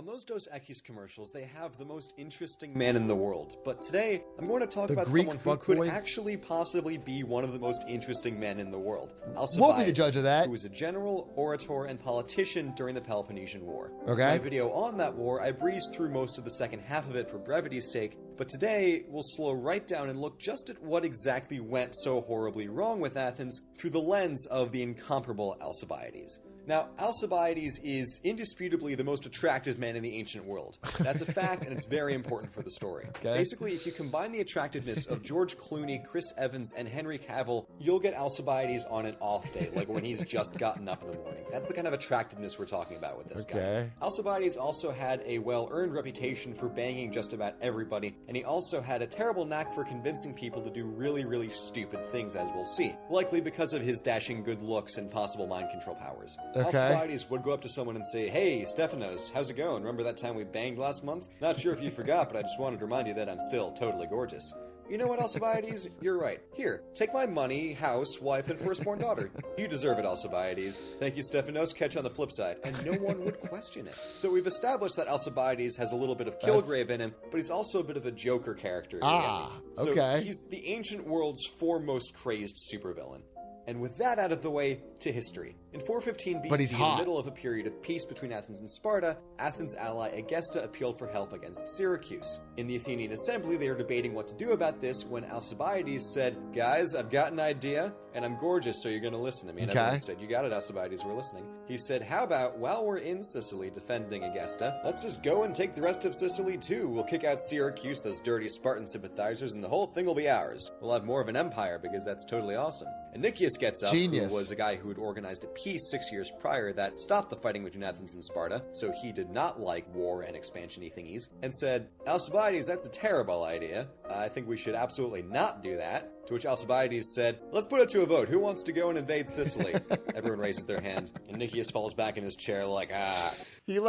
On those Dos Equis commercials, they have the most interesting man in the world. But today, I'm going to talk about someone who could actually possibly be one of the most interesting men in the world. Alcibiades, won't be the judge of that. Who was a general, orator, and politician during the Peloponnesian War. Okay. In my video on that war, I breezed through most of the second half of it for brevity's sake, but today, we'll slow right down and look just at what exactly went so horribly wrong with Athens through the lens of the incomparable Alcibiades. Now, Alcibiades is indisputably the most attractive man in the ancient world. That's a fact, and it's very important for the story. Okay. Basically, if you combine the attractiveness of George Clooney, Chris Evans, and Henry Cavill, you'll get Alcibiades on an off day, like when he's just gotten up in the morning. That's the kind of attractiveness we're talking about with this guy. Alcibiades also had a well-earned reputation for banging just about everybody, and he also had a terrible knack for convincing people to do really, really stupid things, as we'll see. Likely because of his dashing good looks and possible mind control powers. Alcibiades would go up to someone and say, "Hey, Stephanos, how's it going? Remember that time we banged last month? Not sure if you forgot, but I just wanted to remind you that I'm still totally gorgeous." You know what, Alcibiades? You're right. Here, take my money, house, wife, and firstborn daughter. You deserve it, Alcibiades. Thank you, Stephanos. Catch you on the flip side. And no one would question it. So we've established that Alcibiades has a little bit of Kilgrave in him, but he's also a bit of a Joker character. So he's the ancient world's foremost crazed supervillain. And with that out of the way, to history. In 415 BC, in the middle of a period of peace between Athens and Sparta, Athens' ally Egesta appealed for help against Syracuse. In the Athenian assembly, they were debating what to do about this when Alcibiades said, "Guys, I've got an idea, and I'm gorgeous, so you're going to listen to me." And everyone said, "You got it, Alcibiades, we're listening." He said, "How about, while we're in Sicily defending Egesta, let's just go and take the rest of Sicily too. We'll kick out Syracuse, those dirty Spartan sympathizers, and the whole thing will be ours. We'll have more of an empire because that's totally awesome." And Nicias gets up, who was a guy who had organized a peace 6 years prior that stopped the fighting between Athens and Sparta, so he did not like war and expansion-y thingies, and said, "Alcibiades, that's a terrible idea. I think we should absolutely not do that." To which Alcibiades said, "Let's put it to a vote. Who wants to go and invade Sicily?" Everyone raises their hand, and Nicias falls back in his chair like, He,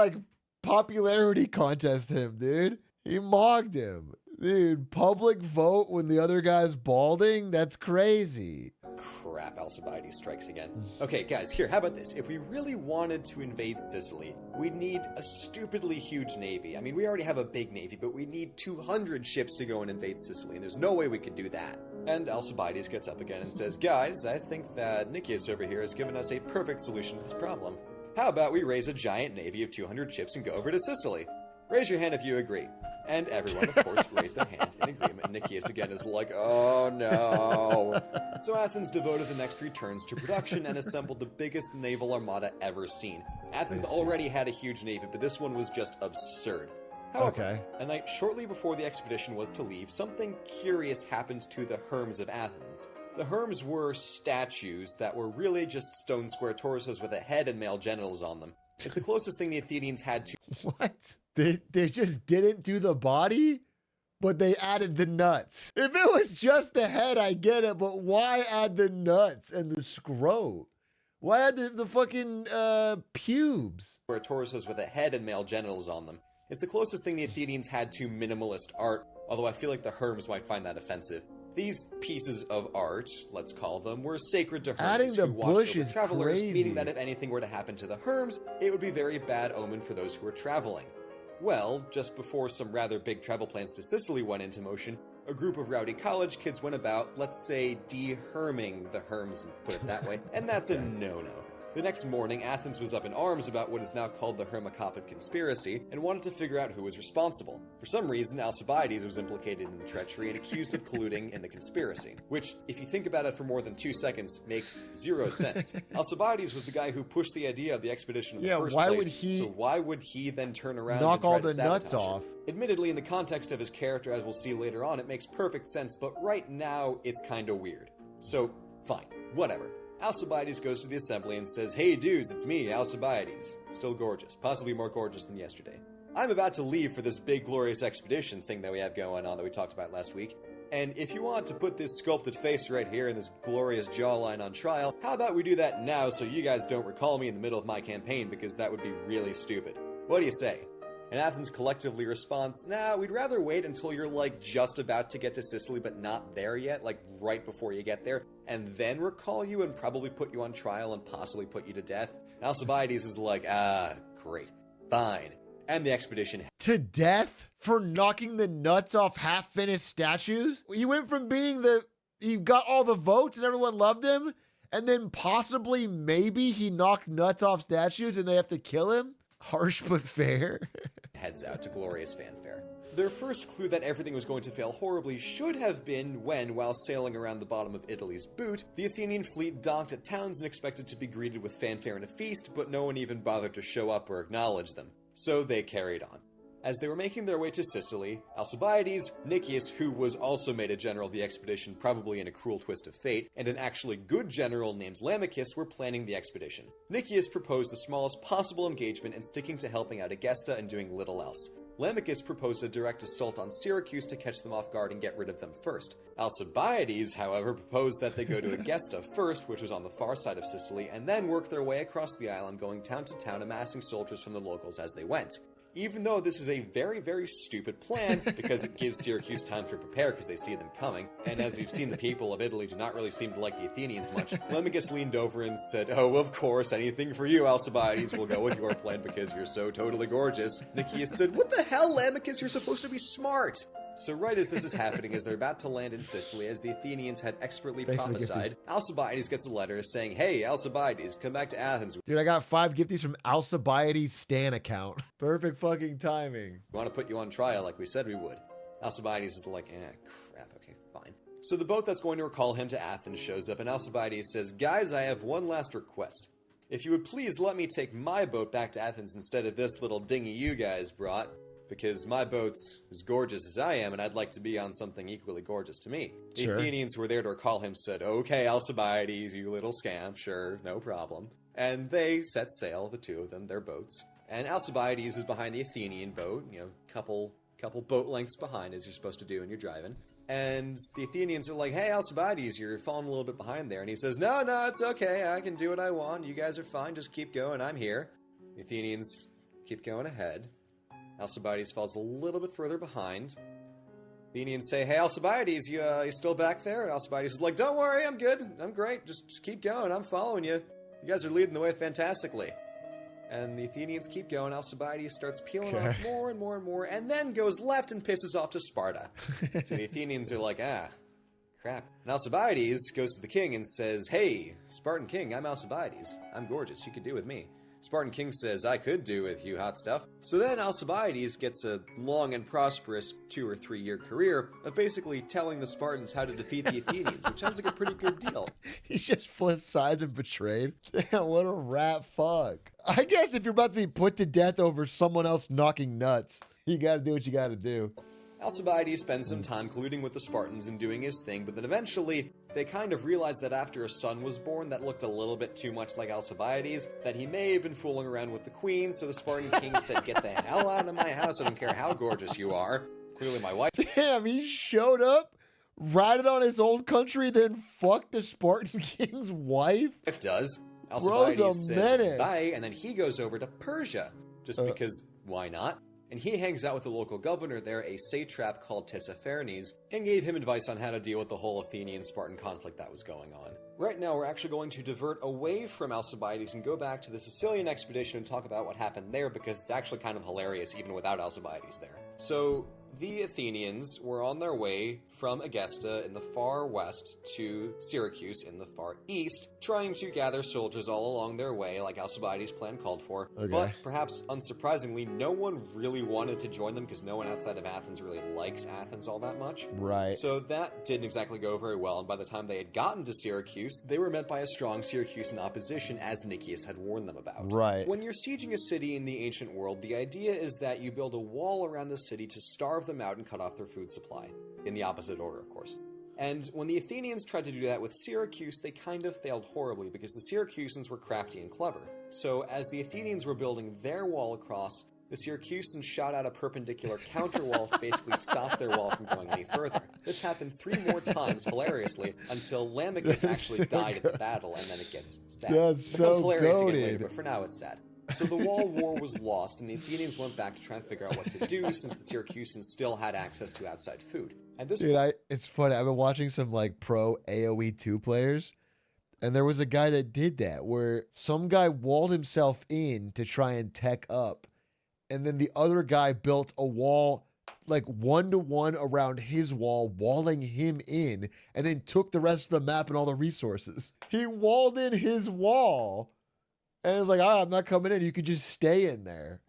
popularity contest him, dude. He mocked him. Dude, public vote when the other guy's balding? That's crazy. Crap, Alcibiades strikes again. Okay, guys, here, how about this? If we really wanted to invade Sicily, we'd need a stupidly huge navy. I mean, we already have a big navy, but we need 200 ships to go and invade Sicily, and there's no way we could do that. And Alcibiades gets up again and says, "Guys, I think that Nicias over here has given us a perfect solution to this problem. How about we raise a giant navy of 200 ships and go over to Sicily? Raise your hand if you agree." And everyone, of course, raised their hand in agreement. Nicias again is like, "Oh no." So Athens devoted the next 3 turns to production and assembled the biggest naval armada ever seen. Athens already had a huge navy, but this one was just absurd. However, a night shortly before the expedition was to leave, something curious happened to the Herms of Athens. The Herms were statues that were really just stone square torsos with a head and male genitals on them. It's the closest thing the Athenians had to... What? They just didn't do the body, but they added the nuts. If it was just the head, I get it, but why add the nuts and the scrot? Why add the fucking pubes? Where torsos with a head and male genitals on them. It's the closest thing the Athenians had to minimalist art, although I feel like the Herms might find that offensive. These pieces of art, let's call them, were sacred to Hermes who watched over travelers, meaning that if anything were to happen to the Herms, it would be very bad omen for those who were traveling. Well, just before some rather big travel plans to Sicily went into motion, a group of rowdy college kids went about, let's say, de-Herming the Herms, put it that way, and that's a no-no. The next morning, Athens was up in arms about what is now called the Hermacopid conspiracy, and wanted to figure out who was responsible. For some reason, Alcibiades was implicated in the treachery and accused of colluding in the conspiracy, which, if you think about it for more than 2 seconds, makes 0 sense. Alcibiades was the guy who pushed the idea of the expedition in the first place, so why would he then turn around and try to sabotage nuts off? Admittedly, in the context of his character, as we'll see later on, it makes perfect sense, but right now, it's kinda weird. So, fine, whatever. Alcibiades goes to the assembly and says, "Hey dudes, it's me, Alcibiades. Still gorgeous, possibly more gorgeous than yesterday. I'm about to leave for this big glorious expedition thing that we have going on that we talked about last week. And if you want to put this sculpted face right here and this glorious jawline on trial, how about we do that now so you guys don't recall me in the middle of my campaign because that would be really stupid. What do you say?" And Athens collectively responds, "Nah, we'd rather wait until you're just about to get to Sicily but not there yet, right before you get there, and then recall you and probably put you on trial and possibly put you to death." And Alcibiades is like, "Great. Fine." and the expedition to death for knocking the nuts off half-finished statues? He went from being he got all the votes and everyone loved him, and then possibly maybe he knocked nuts off statues and they have to kill him? Harsh but fair. heads out to glorious fanfare. Their first clue that everything was going to fail horribly should have been when, while sailing around the bottom of Italy's boot, the Athenian fleet docked at towns and expected to be greeted with fanfare and a feast, but no one even bothered to show up or acknowledge them. So they carried on. As they were making their way to Sicily, Alcibiades, Nicias, who was also made a general of the expedition probably in a cruel twist of fate, and an actually good general named Lamachus were planning the expedition. Nicias proposed the smallest possible engagement and sticking to helping out Egesta and doing little else. Lamachus proposed a direct assault on Syracuse to catch them off guard and get rid of them first. Alcibiades, however, proposed that they go to Egesta first, which was on the far side of Sicily, and then work their way across the island, going town to town, amassing soldiers from the locals as they went. Even though this is a very, very stupid plan, because it gives Syracuse time to prepare because they see them coming, and as we've seen, the people of Italy do not really seem to like the Athenians much, Lamachus leaned over and said, "Oh, of course, anything for you, Alcibiades. We'll go with your plan because you're so totally gorgeous." Nicias said, "What the hell, Lamachus? You're supposed to be smart!" So right as this is happening, as they're about to land in Sicily, as the Athenians had expertly prophesied, Alcibiades gets a letter saying, "Hey, Alcibiades, come back to Athens. Dude, I got 5 gifties from Alcibiades' Stan account. Perfect fucking timing. We want to put you on trial like we said we would." Alcibiades is like, crap, okay, fine. So the boat that's going to recall him to Athens shows up, and Alcibiades says, "Guys, I have one last request. If you would please let me take my boat back to Athens instead of this little dinghy you guys brought, because my boat's as gorgeous as I am, and I'd like to be on something equally gorgeous to me." The Athenians who were there to recall him said, "Okay, Alcibiades, you little scamp, sure, no problem." And they set sail, the two of them, their boats. And Alcibiades is behind the Athenian boat, couple boat lengths behind, as you're supposed to do when you're driving. And the Athenians are like, "Hey, Alcibiades, you're falling a little bit behind there." And he says, No, it's okay, I can do what I want, you guys are fine, just keep going, I'm here." The Athenians keep going ahead. Alcibiades falls a little bit further behind. The Athenians say, "Hey, Alcibiades, you still back there?" And Alcibiades is like, "Don't worry, I'm good. I'm great. Just keep going. I'm following you. You guys are leading the way fantastically." And the Athenians keep going. Alcibiades starts peeling off more and more and more, and then goes left and pisses off to Sparta. So the Athenians are like, crap. And Alcibiades goes to the king and says, "Hey, Spartan king, I'm Alcibiades. I'm gorgeous. You could do with me." Spartan king says, "I could do with you, hot stuff." So then Alcibiades gets a long and prosperous 2 or 3 year career of basically telling the Spartans how to defeat the Athenians, which sounds like a pretty good deal. He just flipped sides and betrayed. Damn, what a rat fuck. I guess if you're about to be put to death over someone else knocking nuts, you gotta do what you gotta do. Alcibiades spends some time colluding with the Spartans and doing his thing, but then eventually they kind of realized that after a son was born that looked a little bit too much like Alcibiades, that he may have been fooling around with the queen, so the Spartan king said, "Get the hell out of my house, I don't care how gorgeous you are. Clearly my wife..." Damn, he showed up, ratted on his old country, then fucked the Spartan king's wife? Wife does. Alcibiades says menace. Bye, and then he goes over to Persia, just because, why not? And he hangs out with the local governor there, a satrap called Tissaphernes, and gave him advice on how to deal with the whole Athenian-Spartan conflict that was going on. Right now, we're actually going to divert away from Alcibiades and go back to the Sicilian expedition and talk about what happened there, because it's actually kind of hilarious even without Alcibiades there. So, the Athenians were on their way from Egesta in the far west to Syracuse in the far east, trying to gather soldiers all along their way, like Alcibiades' plan called for. Okay. But perhaps unsurprisingly, no one really wanted to join them because no one outside of Athens really likes Athens all that much. Right. So that didn't exactly go very well, and by the time they had gotten to Syracuse, they were met by a strong Syracusan opposition, as Nicias had warned them about. Right. When you're sieging a city in the ancient world, the idea is that you build a wall around the city to starve them out and cut off their food supply. In the opposite order, of course. And when the Athenians tried to do that with Syracuse, they kind of failed horribly because the Syracusans were crafty and clever. So as the Athenians were building their wall across, the Syracusans shot out a perpendicular counterwall to basically stop their wall from going any further. This happened 3 more times, hilariously, until Lamachus actually died in the battle, and then it gets sad. That's it becomes so hilarious goated. again later, but for now it's sad. So the wall war was lost, and the Athenians went back to try and figure out what to do, since the Syracusans still had access to outside food. At this point, it's funny. I've been watching some pro AoE 2 players, and there was a guy that did that, where some guy walled himself in to try and tech up, and then the other guy built a wall like 1-to-1 around his wall, walling him in, and then took the rest of the map and all the resources. He walled in his wall, and it was like, all right, I'm not coming in. You could just stay in there.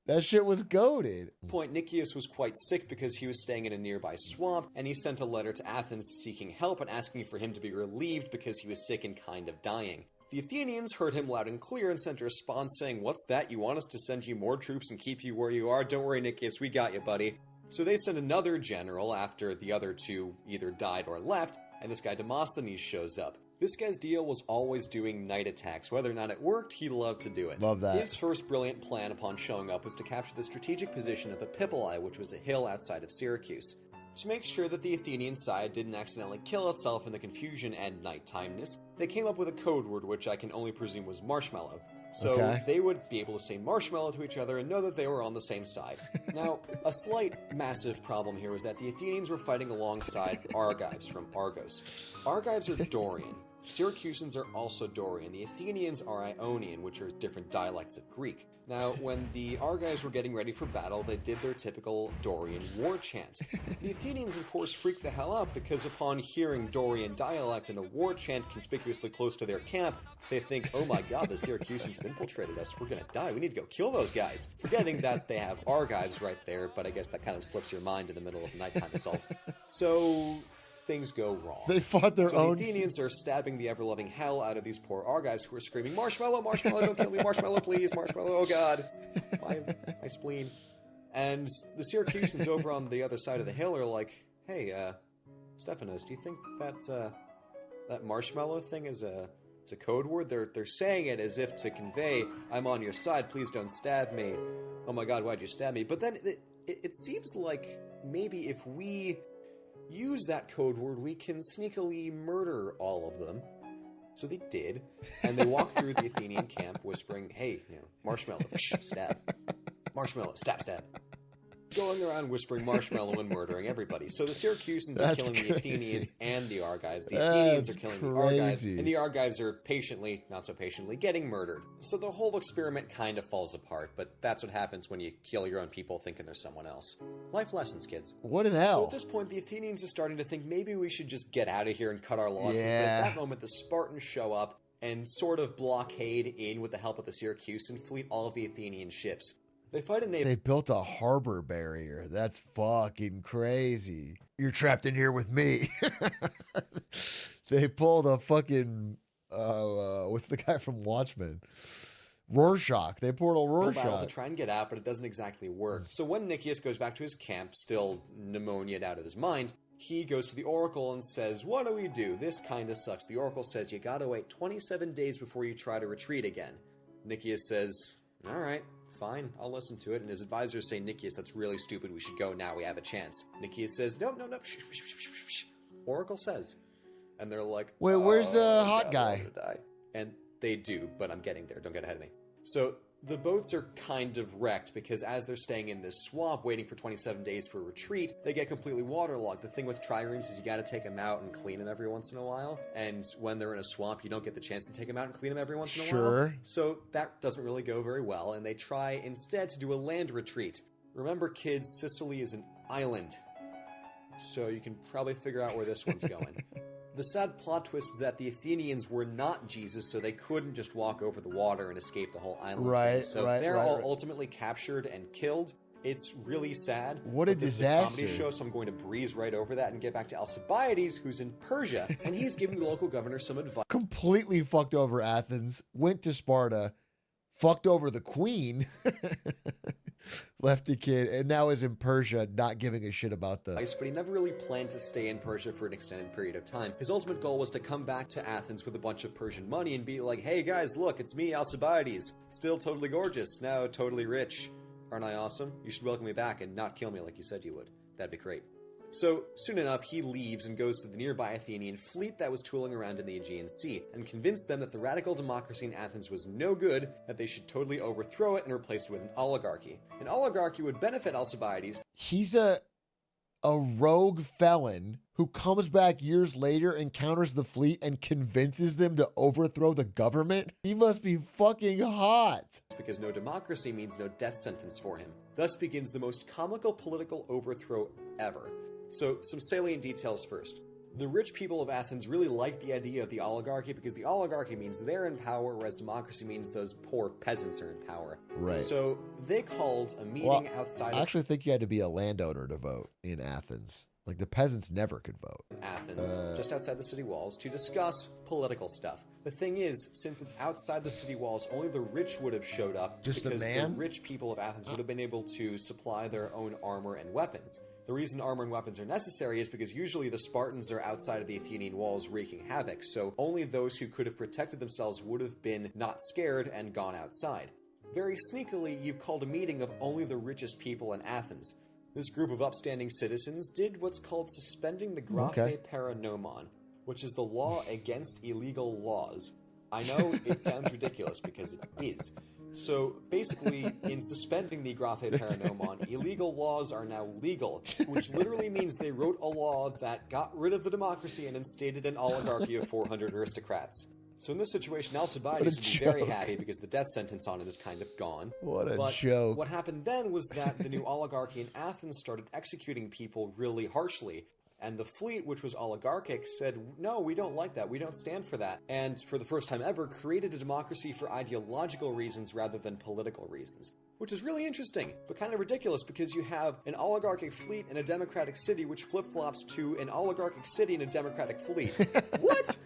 That shit was goated. At this point, Nicias was quite sick because he was staying in a nearby swamp, and he sent a letter to Athens seeking help and asking for him to be relieved because he was sick and kind of dying. The Athenians heard him loud and clear and sent a response saying, "What's that? You want us to send you more troops and keep you where you are? Don't worry, Nicias, we got you, buddy." So they sent another general after the other two either died or left, and this guy Demosthenes shows up. This guy's deal was always doing night attacks. Whether or not it worked, he loved to do it. Love that. His first brilliant plan upon showing up was to capture the strategic position of Epipolae, which was a hill outside of Syracuse. To make sure that the Athenian side didn't accidentally kill itself in the confusion and nighttime-ness, they came up with a code word which I can only presume was marshmallow. So they would be able to say marshmallow to each other and know that they were on the same side. Now, a slight, massive problem here was that the Athenians were fighting alongside Argives from Argos. Argives are Dorian. Syracusans are also Dorian. The Athenians are Ionian, which are different dialects of Greek. Now, when the Argives were getting ready for battle, they did their typical Dorian war chant. The Athenians, of course, freaked the hell out because upon hearing Dorian dialect and a war chant conspicuously close to their camp, they think, oh my god, the Syracusans have infiltrated us, we're gonna die, we need to go kill those guys. Forgetting that they have Argives right there, but I guess that kind of slips your mind in the middle of a nighttime assault. So things go wrong. They fought their own. The Athenians are stabbing the ever-loving hell out of these poor Argives who are screaming, "Marshmallow, marshmallow, don't kill me, marshmallow, please, marshmallow, oh god, my spleen." And the Syracusans over on the other side of the hill are like, "Hey, Stephanos, do you think that marshmallow thing is it's a code word? They're saying it as if to convey, I'm on your side, please don't stab me. Oh my god, why'd you stab me?" But then it seems like maybe if we use that code word, we can sneakily murder all of them. So they did, and they walked through the Athenian camp whispering, "Hey, marshmallow, stab. Marshmallow, stab, stab." Going around whispering marshmallow and murdering everybody. So the Syracusans are killing the Athenians and the Argives. The Athenians are killing the Argives, and the Argives are patiently, not so patiently, getting murdered. So the whole experiment kind of falls apart, but that's what happens when you kill your own people thinking there's someone else. Life lessons, kids. What in hell? So at this point, the Athenians are starting to think maybe we should just get out of here and cut our losses. But at that moment, the Spartans show up and sort of blockade in with the help of the Syracusan fleet all of the Athenian ships. They fight a naval. They built a harbor barrier. That's fucking crazy. You're trapped in here with me. They pulled a fucking what's the guy from Watchmen? Rorschach. They pulled a Rorschach to try and get out, but it doesn't exactly work. So when Nicias goes back to his camp, still pneumonia'd out of his mind, he goes to the Oracle and says, "What do we do? This kind of sucks." The Oracle says, "You gotta wait 27 days before you try to retreat again." Nicias says, "All right. Fine, I'll listen to it." And his advisors say, "Nicias, that's really stupid. We should go now. We have a chance." Nicias says, "No. Shh, shh, shh, shh, shh." Oracle says. And they're like, "Wait, where's the hot guy?" And they do, but I'm getting there. Don't get ahead of me. So the boats are kind of wrecked because as they're staying in this swamp waiting for 27 days for a retreat, they get completely waterlogged. The thing with triremes is you gotta take them out and clean them every once in a while. And when they're in a swamp, you don't get the chance to take them out and clean them every once in a while. So that doesn't really go very well, and they try instead to do a land retreat. Remember, kids, Sicily is an island. So you can probably figure out where this one's going. The sad plot twist is that the Athenians were not Jesus, so they couldn't just walk over the water and escape the whole island. They're all ultimately captured and killed. It's really sad. What a disaster. This is a comedy show, so I'm going to breeze right over that and get back to Alcibiades, who's in Persia, and he's giving the local governor some advice. Completely fucked over Athens, went to Sparta, fucked over the queen, left a kid, and now is in Persia, not giving a shit about the... But he never really planned to stay in Persia for an extended period of time. His ultimate goal was to come back to Athens with a bunch of Persian money and be like, "Hey guys, look, it's me, Alcibiades. Still totally gorgeous, now totally rich. Aren't I awesome? You should welcome me back and not kill me like you said you would. That'd be great." So, soon enough, he leaves and goes to the nearby Athenian fleet that was tooling around in the Aegean Sea, and convinced them that the radical democracy in Athens was no good, that they should totally overthrow it and replace it with an oligarchy. An oligarchy would benefit Alcibiades. He's a a rogue felon who comes back years later, encounters the fleet, and convinces them to overthrow the government? He must be fucking hot. Because no democracy means no death sentence for him. Thus begins the most comical political overthrow ever. So, some salient details first. The rich people of Athens really like the idea of the oligarchy because the oligarchy means they're in power, whereas democracy means those poor peasants are in power. Right. So they called a meeting outside of... I actually think you had to be a landowner to vote in Athens. Like, the peasants never could vote. Athens, just outside the city walls, to discuss political stuff. The thing is, since it's outside the city walls, only the rich would have showed up because the rich people of Athens would have been able to supply their own armor and weapons. The reason armor and weapons are necessary is because usually the Spartans are outside of the Athenian walls wreaking havoc, so only those who could have protected themselves would have been not scared and gone outside. Very sneakily, you've called a meeting of only the richest people in Athens. This group of upstanding citizens did what's called suspending the graphe paranomon, which is the law against illegal laws. I know it sounds ridiculous because it is. So basically, in suspending the graphe paranomon, illegal laws are now legal, which literally means they wrote a law that got rid of the democracy and instated an oligarchy of 400 aristocrats. So in this situation, Alcibiades would be very happy because the death sentence on it is kind of gone. What a joke. What happened then was that the new oligarchy in Athens started executing people really harshly. And the fleet, which was oligarchic, said, no, we don't like that. We don't stand for that. And for the first time ever, created a democracy for ideological reasons rather than political reasons. Which is really interesting, but kind of ridiculous because you have an oligarchic fleet in a democratic city which flip-flops to an oligarchic city in a democratic fleet. What?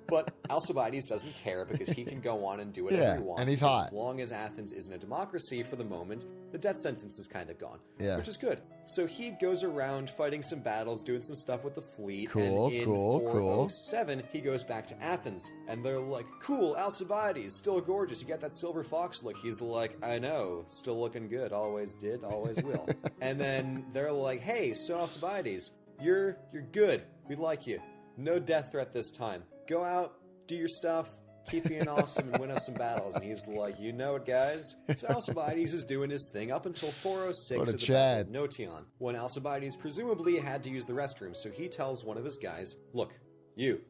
But Alcibiades doesn't care because he can go on and do whatever he wants. And he's hot. As long as Athens isn't a democracy for the moment, the death sentence is kind of gone. Yeah. Which is good. So he goes around fighting some battles, doing some stuff with the fleet. Cool, and in 407, he goes back to Athens. And they're like, cool, Alcibiades, still gorgeous. You got that silver fox look. He's like, I know, still looking good. Always did, always will. And then they're like, hey, so Alcibiades, you're good. We like you. No death threat this time. Go out, do your stuff, keep being awesome, and win us some battles. And he's like, you know it, guys. So Alcibiades is doing his thing up until 406 at the Battle of Notion, when Alcibiades presumably had to use the restroom. So he tells one of his guys, look, you,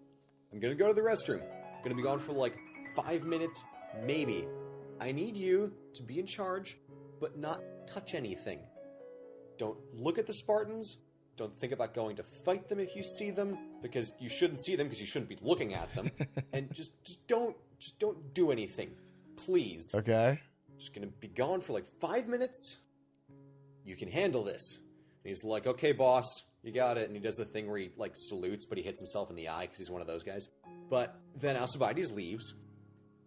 I'm going to go to the restroom. I'm going to be gone for like 5 minutes, maybe. I need you to be in charge, but not touch anything. Don't look at the Spartans. Don't think about going to fight them if you see them, because you shouldn't see them because you shouldn't be looking at them. And just don't do anything, please. Okay. Just gonna be gone for like 5 minutes. You can handle this. And he's like, okay, boss, you got it. And he does the thing where he like salutes, but he hits himself in the eye because he's one of those guys. But then Alcibiades leaves.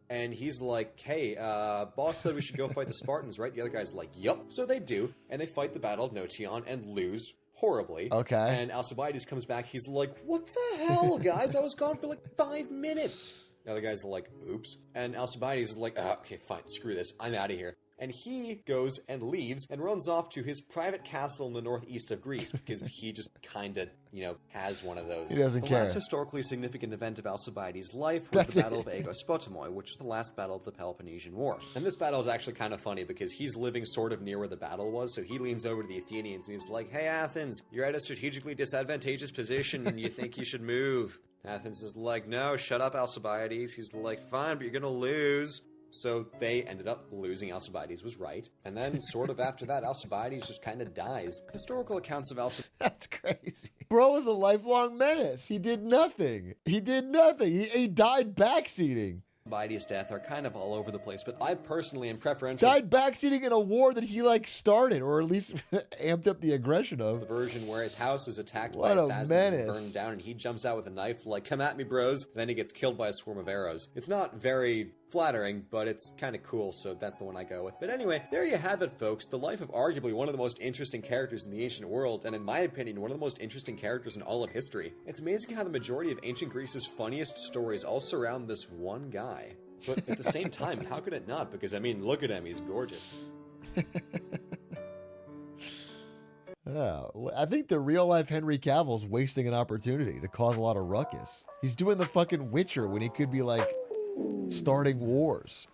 And he's like, hey, boss said we should go fight the Spartans, right? The other guy's like, yup. So they do, and they fight the Battle of Notion and lose horribly. Okay. And Alcibiades comes back, he's like, what the hell, guys? I was gone for like 5 minutes. The other guy's like, oops. And Alcibiades is like, oh, okay, fine, screw this, I'm out of here. And he goes and leaves and runs off to his private castle in the northeast of Greece because he just kind of, has one of those. He doesn't care. The last historically significant event of Alcibiades' life was the Battle of Aegospotami, which was the last battle of the Peloponnesian War. And this battle is actually kind of funny because he's living sort of near where the battle was, so he leans over to the Athenians and he's like, hey, Athens, you're at a strategically disadvantageous position and you think you should move. Athens is like, no, shut up, Alcibiades. He's like, fine, but you're gonna lose. So they ended up losing. Alcibiades was right. And then, sort of after that, Alcibiades just kind of dies. Historical accounts of Alcibiades... That's crazy. Bro was a lifelong menace. He did nothing. He died backseating. Alcibiades' death are kind of all over the place, but I personally am preferential... Died backseating in a war that he, started, or at least amped up the aggression of. The version where his house is attacked by assassins and burned down, and he jumps out with a knife like, come at me, bros. And then he gets killed by a swarm of arrows. It's not very flattering, but it's kind of cool, so that's the one I go with. But anyway, there you have it, folks. The life of arguably one of the most interesting characters in the ancient world, and in my opinion, one of the most interesting characters in all of history. It's amazing how the majority of ancient Greece's funniest stories all surround this one guy. But at the same time, how could it not? Because, I mean, look at him. He's gorgeous. Oh, I think the real-life Henry Cavill's wasting an opportunity to cause a lot of ruckus. He's doing the fucking Witcher when he could be, starting wars.